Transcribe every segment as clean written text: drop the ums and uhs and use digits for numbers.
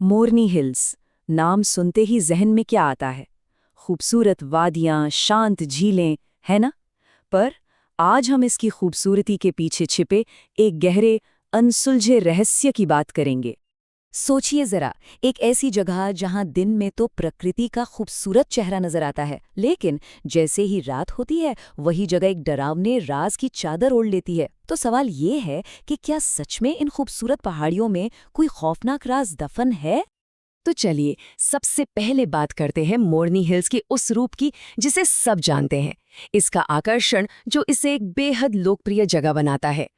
मोरनी hills, नाम सुनते ही जहन में क्या आता है? खूबसूरत वादियां, शांत झीलें, है ना? पर आज हम इसकी खूबसूरती के पीछे छिपे एक गहरे, अनसुलझे रहस्य की बात करेंगे। सोचिए जरा, एक ऐसी जगह जहां दिन में तो प्रकृति का खूबसूरत चेहरा नजर आता है, लेकिन जैसे ही रात होती है वही जगह एक डरावने राज की चादर ओढ़ लेती है। तो सवाल ये है कि क्या सच में इन खूबसूरत पहाड़ियों में कोई खौफनाक राज दफन है? तो चलिए सबसे पहले बात करते हैं मोरनी हिल्स के उस रूप की जिसे सब जानते हैं, इसका आकर्षण जो इसे एक बेहद लोकप्रिय जगह बनाता है।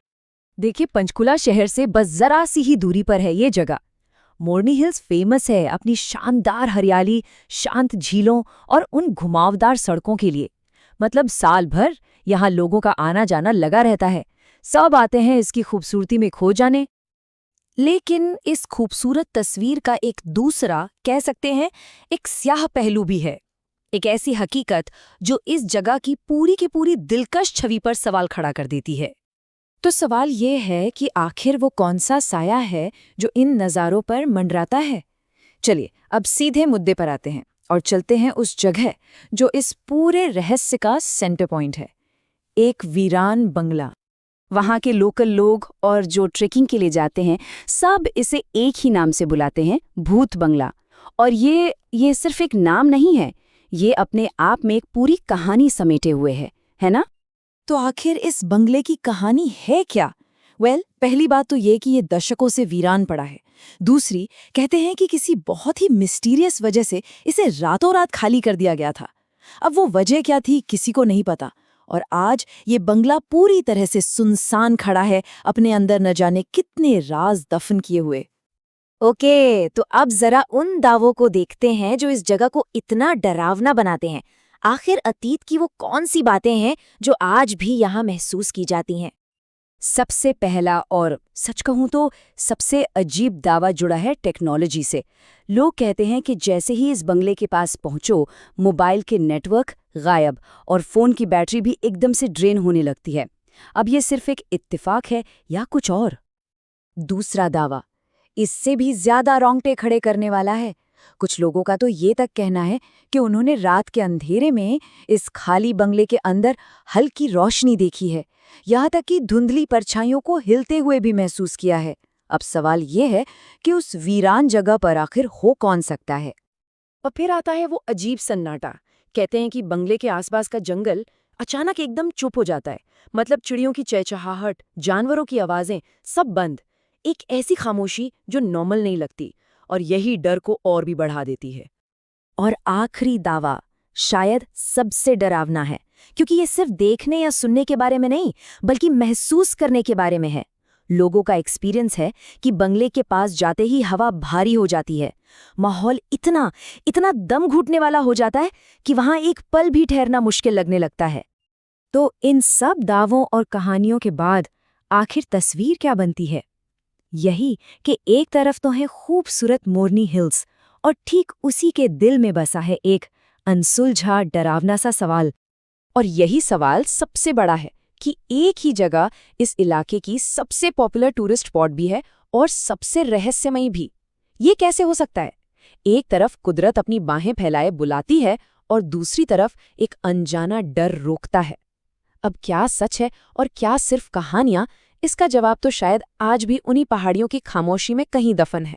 देखिए, पंचकुला शहर से बस जरा सी ही दूरी पर है ये जगह। मोरनी हिल्स फेमस है अपनी शानदार हरियाली, शांत झीलों और उन घुमावदार सड़कों के लिए। मतलब साल भर यहाँ लोगों का आना जाना लगा रहता है। सब आते हैं इसकी खूबसूरती में खो जाने। लेकिन इस खूबसूरत तस्वीर का एक दूसरा, कह सकते हैं एक स्याह पहलू भी है। एक ऐसी हकीकत जो इस जगह की पूरी दिलकश छवि पर सवाल खड़ा कर देती है। तो सवाल ये है कि आखिर वो कौन सा साया है जो इन नज़ारों पर मंडराता है? चलिए अब सीधे मुद्दे पर आते हैं और चलते हैं उस जगह जो इस पूरे रहस्य का सेंटर पॉइंट है। एक वीरान बंगला। वहाँ के लोकल लोग और जो ट्रेकिंग के लिए जाते हैं सब इसे एक ही नाम से बुलाते हैं, भूत बंगला। और ये सिर्फ एक नाम नहीं है, ये अपने आप में एक पूरी कहानी समेटे हुए है ना? तो आखिर इस बंगले की कहानी है क्या? पहली बात तो ये कि ये दशकों से वीरान पड़ा है। दूसरी, कहते हैं कि किसी बहुत ही मिस्टीरियस वजह से इसे रातों रात खाली कर दिया गया था। अब वो वजह क्या थी किसी को नहीं पता, और आज ये बंगला पूरी तरह से सुनसान खड़ा है, अपने अंदर न जाने कितने राज दफन किए हुए। ओके, तो अब जरा उन दावों को देखते हैं जो इस जगह को इतना डरावना बनाते हैं। आखिर अतीत की वो कौन सी बातें हैं जो आज भी यहाँ महसूस की जाती हैं? सबसे पहला और सच कहूँ तो सबसे अजीब दावा जुड़ा है टेक्नोलॉजी से। लोग कहते हैं कि जैसे ही इस बंगले के पास पहुंचो, मोबाइल के नेटवर्क गायब और फ़ोन की बैटरी भी एकदम से ड्रेन होने लगती है। अब ये सिर्फ एक इत्तेफाक है या कुछ और? दूसरा दावा इससे भी ज्यादा रोंगटे खड़े करने वाला है। कुछ लोगों का तो ये तक कहना है कि उन्होंने रात के अंधेरे में इस खाली बंगले के अंदर हल्की रोशनी देखी है, यहाँ तक कि धुंधली परछाइयों को हिलते हुए भी महसूस किया है। अब सवाल ये है कि उस वीरान जगह पर आखिर हो कौन सकता है? और फिर आता है वो अजीब सन्नाटा। कहते हैं कि बंगले के आसपास का जंगल अचानक एकदम चुप हो जाता है। मतलब चिड़ियों की चहचहाहट, जानवरों की आवाजें, सब बंद। एक ऐसी खामोशी जो नॉर्मल नहीं लगती, और यही डर को और भी बढ़ा देती है। और आखिरी दावा शायद सबसे डरावना है, क्योंकि ये सिर्फ देखने या सुनने के बारे में नहीं, बल्कि महसूस करने के बारे में है। लोगों का एक्सपीरियंस है कि बंगले के पास जाते ही हवा भारी हो जाती है, माहौल इतना दम घुटने वाला हो जाता है कि वहां एक पल भी ठहरना मुश्किल लगने लगता है। तो इन सब दावों और कहानियों के बाद आखिर तस्वीर क्या बनती है? यही कि एक तरफ तो है खूबसूरत मोरनी हिल्स, और ठीक उसी के दिल में बसा है एक अनसुलझा डरावना सा सवाल। और यही सवाल सबसे बड़ा है कि एक ही जगह इस इलाके की सबसे पॉपुलर टूरिस्ट स्पॉट भी है और सबसे रहस्यमयी भी। ये कैसे हो सकता है? एक तरफ कुदरत अपनी बाहें फैलाए बुलाती है और दूसरी तरफ एक अनजाना डर रोकता है। अब क्या सच है और क्या सिर्फ कहानियां? इसका जवाब तो शायद आज भी उन्हीं पहाड़ियों की खामोशी में कहीं दफन है।